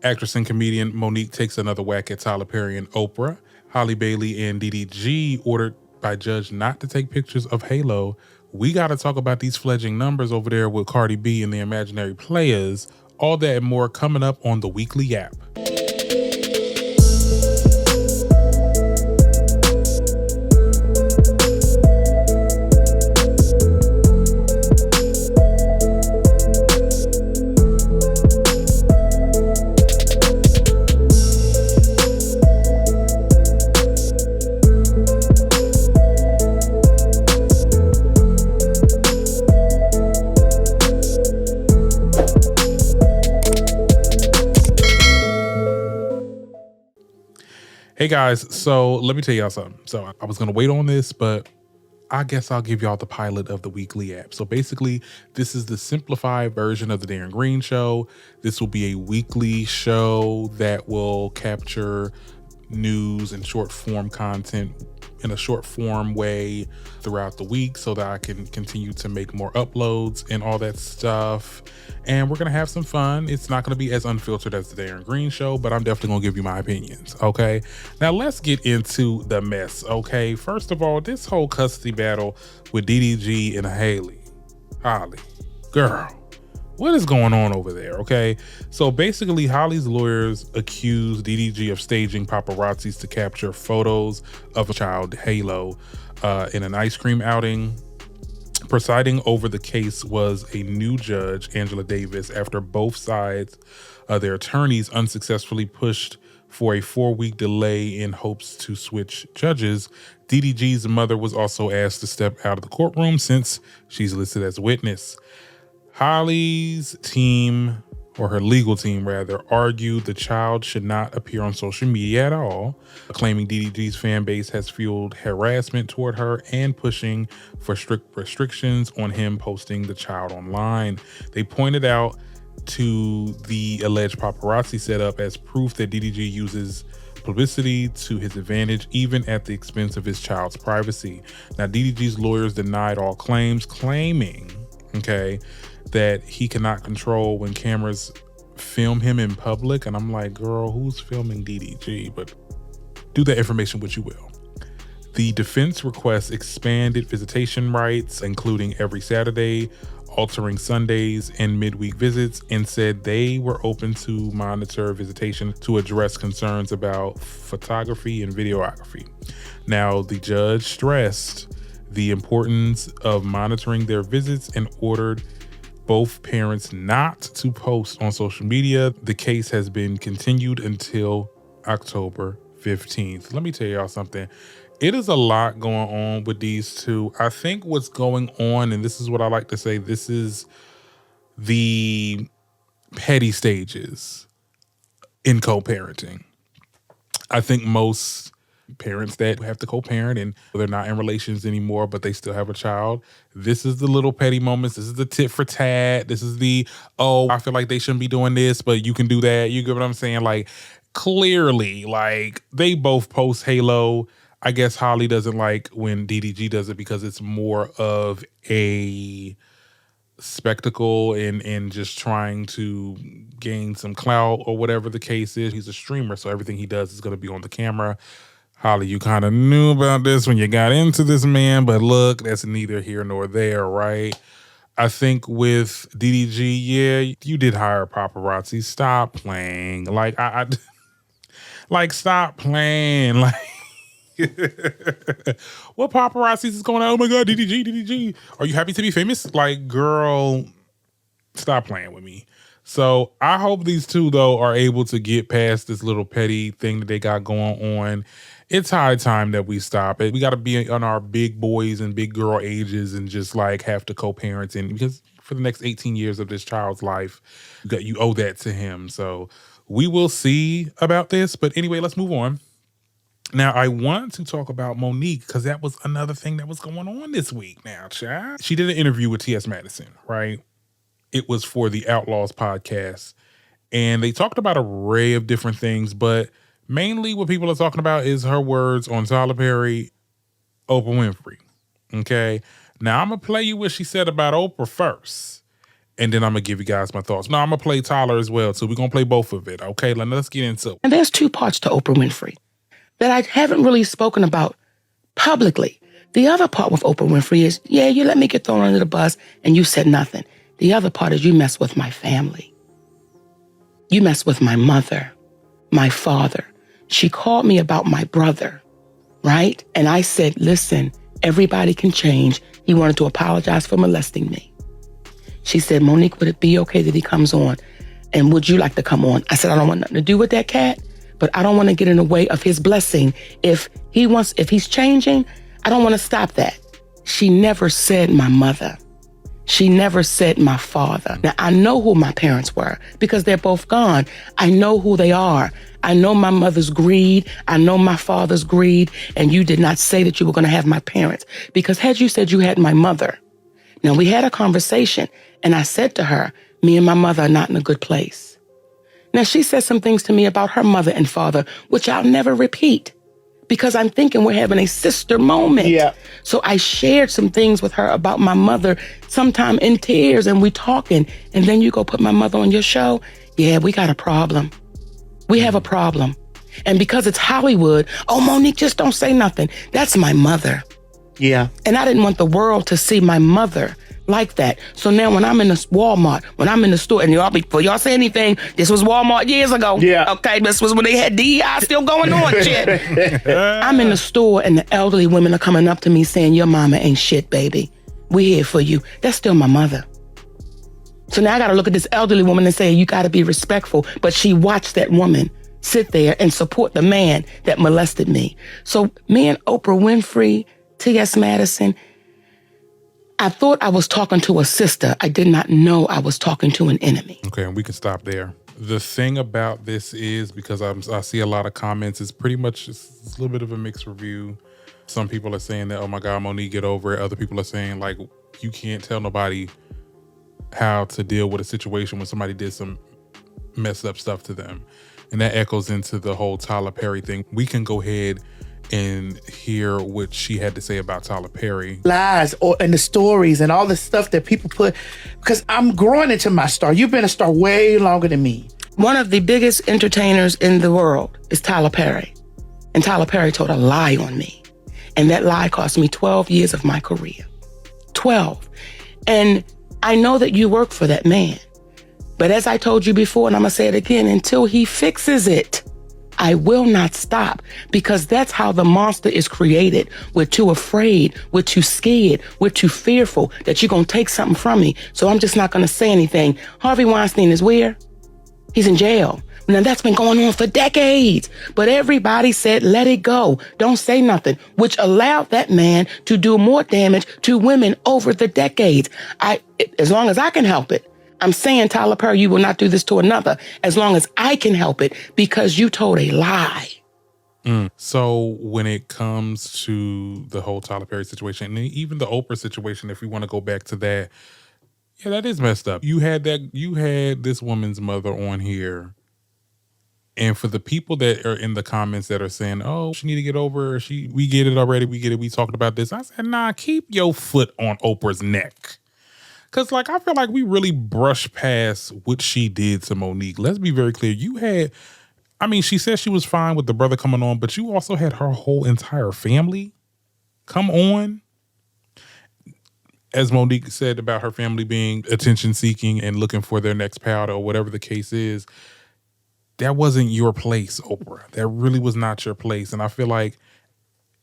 Actress and comedian Monique takes another whack at Tyler Perry and Oprah. Halle Bailey and DDG ordered by judge not to take pictures of Halo. We got to talk about these fledgling numbers over there with Cardi B and the Imaginary Players. All that and more coming up on the Weekly App. Hey guys, so let me tell y'all something. So I was gonna wait on this, but I guess I'll give y'all the pilot of the Weekly App. So basically, this is the simplified version of the Darren Green Show. This will be a weekly show that will capture news and short form content in a short form way throughout the week so that I can continue to make more uploads and all that stuff. And we're gonna have some fun. It's not gonna be as unfiltered as the Darren Green Show, but I'm definitely gonna give you my opinions, okay? Now let's get into the mess, okay? First of all, this whole custody battle with DDG and Halle. Girl, what is going on over there, okay? So basically, Holly's lawyers accused DDG of staging paparazzis to capture photos of a child, Halo, in an ice cream outing. Presiding over the case was a new judge, Angela Davis, after both sides, their attorneys unsuccessfully pushed for a 4-week delay in hopes to switch judges. DDG's mother was also asked to step out of the courtroom since she's listed as a witness. Holly's team, or her legal team rather, argued the child should not appear on social media at all, claiming DDG's fan base has fueled harassment toward her and pushing for strict restrictions on him posting the child online. They pointed out to the alleged paparazzi setup as proof that DDG uses publicity to his advantage, even at the expense of his child's privacy. Now, DDG's lawyers denied all claims, claiming, okay, that he cannot control when cameras film him in public. And I'm like, girl, who's filming DDG? But do that information what you will. The defense requests expanded visitation rights, including every Saturday, altering Sundays and midweek visits, and said they were open to monitor visitation to address concerns about photography and videography. Now, the judge stressed the importance of monitoring their visits and ordered both parents not to post on social media. The case has been continued until October 15th. Let me tell y'all something. It is a lot going on with these two. I think what's going on, and this is what I like to say, this is the petty stages in co-parenting. I think most parents that have to co-parent and they're not in relations anymore, but they still have a child, this is the little petty moments. This is the tit for tat. This is the, oh, I feel like they shouldn't be doing this, but you can do that. You get what I'm saying? Like, clearly, like, they both post Halo. I guess Holly doesn't like when DDG does it because it's more of a spectacle and just trying to gain some clout or whatever the case is. He's a streamer, so everything he does is going to be on the camera. Holly, you kind of knew about this when you got into this, man, but look, that's neither here nor there, right? I think with DDG, yeah, you did hire paparazzi. Stop playing. Like, like, stop playing. Like, what paparazzi is going on? Oh my God, DDG. Are you happy to be famous? Like, girl, stop playing with me. So I hope these two, though, are able to get past this little petty thing that they got going on. It's high time that we stop it. We got to be on our big boys and big girl ages and just like have to co-parent, and because for the next 18 years of this child's life, you owe that to him. So we will see about this. But anyway, let's move on. Now, I want to talk about Monique because that was another thing that was going on this week now, child. She did an interview with T.S. Madison, right? It was for the Outlaws podcast. And they talked about an array of different things, but mainly what people are talking about is her words on Tyler Perry, Oprah Winfrey, okay? Now, I'm going to play you what she said about Oprah first. And then I'm going to give you guys my thoughts. No, I'm going to play Tyler as well. So we're going to play both of it. Okay, let's get into it. And there's two parts to Oprah Winfrey that I haven't really spoken about publicly. The other part with Oprah Winfrey is, yeah, you let me get thrown under the bus and you said nothing. The other part is you mess with my family. You mess with my mother, my father. She called me about my brother, right? And I said, listen, everybody can change. He wanted to apologize for molesting me. She said, Monique, would it be okay that he comes on? And would you like to come on? I said, I don't want nothing to do with that cat, but I don't want to get in the way of his blessing. If he's changing, I don't want to stop that. She never said my mother. She never said my father. Now, I know who my parents were because they're both gone. I know who they are. I know my mother's greed. I know my father's greed. And you did not say that you were going to have my parents, because had you said you had my mother. Now, we had a conversation and I said to her, me and my mother are not in a good place. Now, she said some things to me about her mother and father, which I'll never repeat, because I'm thinking we're having a sister moment. Yeah. So I shared some things with her about my mother, sometime in tears, and we talking. And then you go put my mother on your show. Yeah, we got a problem. We have a problem. And because it's Hollywood, oh, Monique, just don't say nothing. That's my mother. Yeah. And I didn't want the world to see my mother like that. So now when I'm in the Walmart, when I'm in the store, and before y'all say anything, this was Walmart years ago. Yeah. Okay, this was when they had DEI still going on, shit. I'm in the store and the elderly women are coming up to me saying, your mama ain't shit, baby. We here for you. That's still my mother. So now I got to look at this elderly woman and say, you got to be respectful. But she watched that woman sit there and support the man that molested me. So me and Oprah Winfrey, T.S. Madison, I thought I was talking to a sister. I did not know I was talking to an enemy. Okay, and we can stop there. The thing about this is, because I see a lot of comments, it's pretty much it's a little bit of a mixed review. Some people are saying that, oh my God, Monique, get over it. Other people are saying, like, you can't tell nobody how to deal with a situation when somebody did some messed up stuff to them. And that echoes into the whole Tyler Perry thing. We can go ahead and hear what she had to say about Tyler Perry. Lies and the stories and all the stuff that people put, because I'm growing into my star. You've been a star way longer than me. One of the biggest entertainers in the world is Tyler Perry. And Tyler Perry told a lie on me. And that lie cost me 12 years of my career. 12. And I know that you work for that man. But as I told you before, and I'm going to say it again, until he fixes it, I will not stop, because that's how the monster is created. We're too afraid. We're too scared. We're too fearful that you're going to take something from me. So I'm just not going to say anything. Harvey Weinstein is where? He's in jail. Now that's been going on for decades, but everybody said, let it go. Don't say nothing, which allowed that man to do more damage to women over the decades. As long as I can help it, I'm saying, Tyler Perry, you will not do this to another, as long as I can help it, because you told a lie. So when it comes to the whole Tyler Perry situation, and even the Oprah situation, if we want to go back to that, yeah, that is messed up. You had this woman's mother on here. And for the people that are in the comments that are saying, oh, she need to get over her, we get it already, we get it, we talked about this. I said, nah, keep your foot on Oprah's neck. Because, like, I feel like we really brushed past what she did to Monique. Let's be very clear. She said she was fine with the brother coming on, but you also had her whole entire family come on. As Monique said about her family being attention-seeking and looking for their next powder or whatever the case is, that wasn't your place, Oprah. That really was not your place. And I feel like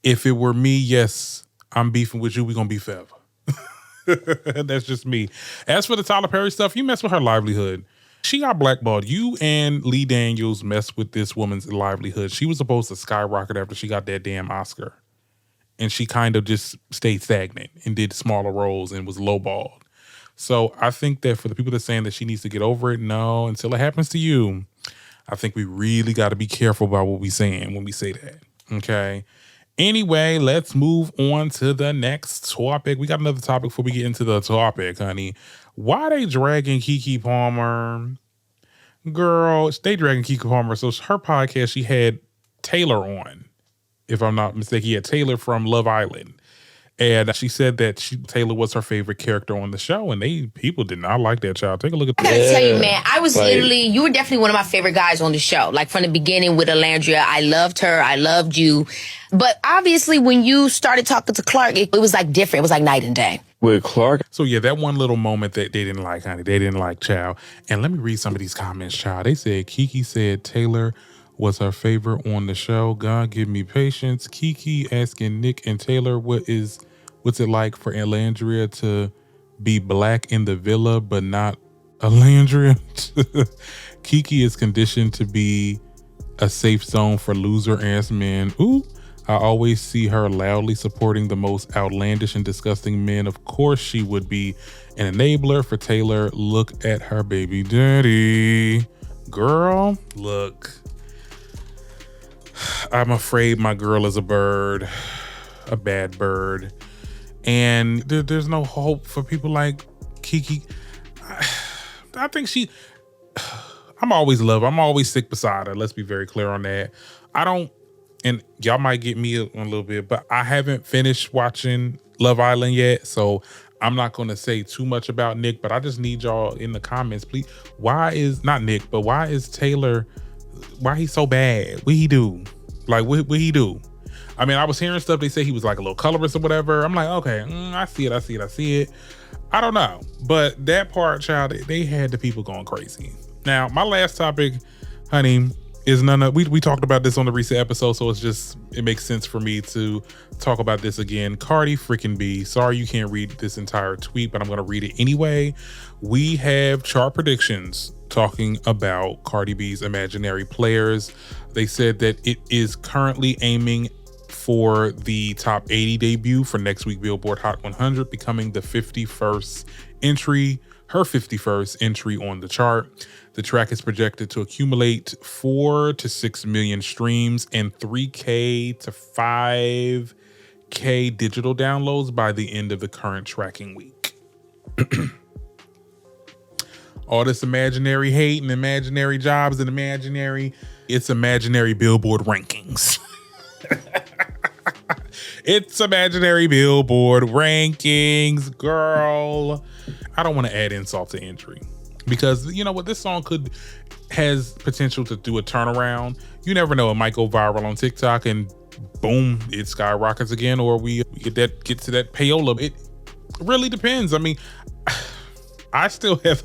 if it were me, yes, I'm beefing with you. We're going to beef forever. That's just me. As for the Tyler Perry stuff, you mess with her livelihood. She got blackballed. You and Lee Daniels messed with this woman's livelihood. She was supposed to skyrocket after she got that damn Oscar. And she kind of just stayed stagnant and did smaller roles and was lowballed. So I think that for the people that are saying that she needs to get over it, no, until it happens to you, I think we really got to be careful about what we're saying when we say that. Okay? Anyway, let's move on to the next topic. We got another topic before we get into the topic, honey. Why they dragging Keke Palmer? Girl, they dragging Keke Palmer. So her podcast, she had Taylor on. If I'm not mistaken, he had Taylor from Love Island. And she said that Taylor was her favorite character on the show, and people did not like that child. Take a look at I gotta this. tell you, man, I was literally, you were definitely one of my favorite guys on the show. Like from the beginning with Alandria, I loved her, I loved you. But obviously when you started talking to Clark, it was like different. It was like night and day. With Clark. So yeah, that one little moment that they didn't like, honey. They didn't like child. And let me read some of these comments, child. They said Keke said Taylor was her favorite on the show. God give me patience. Keke asking Nick and Taylor what's it like for Alandria to be black in the villa but not Alandria. Keke is conditioned to be a safe zone for loser ass men. Ooh. I always see her loudly supporting the most outlandish and disgusting men. Of course she would be an enabler for Taylor. Look at her baby daddy. Girl, look. I'm afraid my girl is a bird, a bad bird. And there's no hope for people like Keke. I think I'm always sick beside her. Let's be very clear on that. And y'all might get me a little bit, but I haven't finished watching Love Island yet, so I'm not going to say too much about Nick, but I just need y'all in the comments, please. Why is Taylor, why he's so bad? What he do? Like, what he do? I mean, I was hearing stuff, they say he was like a little colorist or whatever. I'm like, okay, I see it. I don't know. But that part, child, they had the people going crazy. Now, my last topic, honey, is we talked about this on the recent episode, so it makes sense for me to talk about this again. Cardi freaking B. Sorry you can't read this entire tweet, but I'm gonna read it anyway. We have chart predictions talking about Cardi B's Imaginary Players. They said that it is currently aiming for the top 80 debut for next week Billboard Hot 100, becoming the 51st entry, her 51st entry on the chart. The track is projected to accumulate 4 to 6 million streams and 3K to 5K digital downloads by the end of the current tracking week. All this imaginary hate and imaginary jobs and it's imaginary Billboard rankings. It's imaginary Billboard rankings, girl. I don't want to add insult to injury because you know what, this song has potential to do a turnaround. You never know, it might go viral on TikTok and boom, it skyrockets again, or we get to that payola. It really depends. I mean, I still have.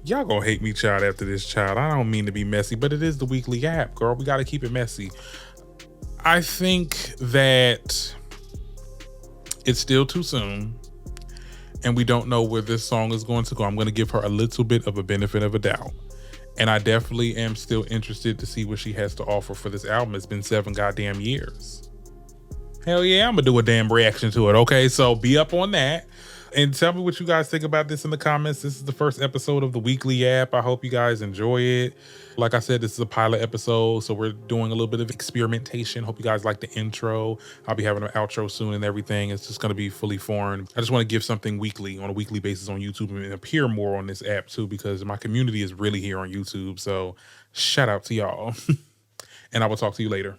Y'all gonna hate me, child, after this, child. I don't mean to be messy, but it is the weekly app, girl. We got to keep it messy. I think that it's still too soon and we don't know where this song is going to go. I'm going to give her a little bit of a benefit of a doubt. And I definitely am still interested to see what she has to offer for this album. It's been 7 goddamn years. Hell yeah, I'm going to do a damn reaction to it. Okay, so be up on that. And tell me what you guys think about this in the comments. This is the first episode of the weekly app. I hope you guys enjoy it. Like I said, this is a pilot episode, so we're doing a little bit of experimentation. Hope you guys like the intro. I'll be having an outro soon and everything. It's just going to be fully foreign. I just want to give something weekly on a weekly basis on YouTube and appear more on this app too, because my community is really here on YouTube. So shout out to y'all. And I will talk to you later.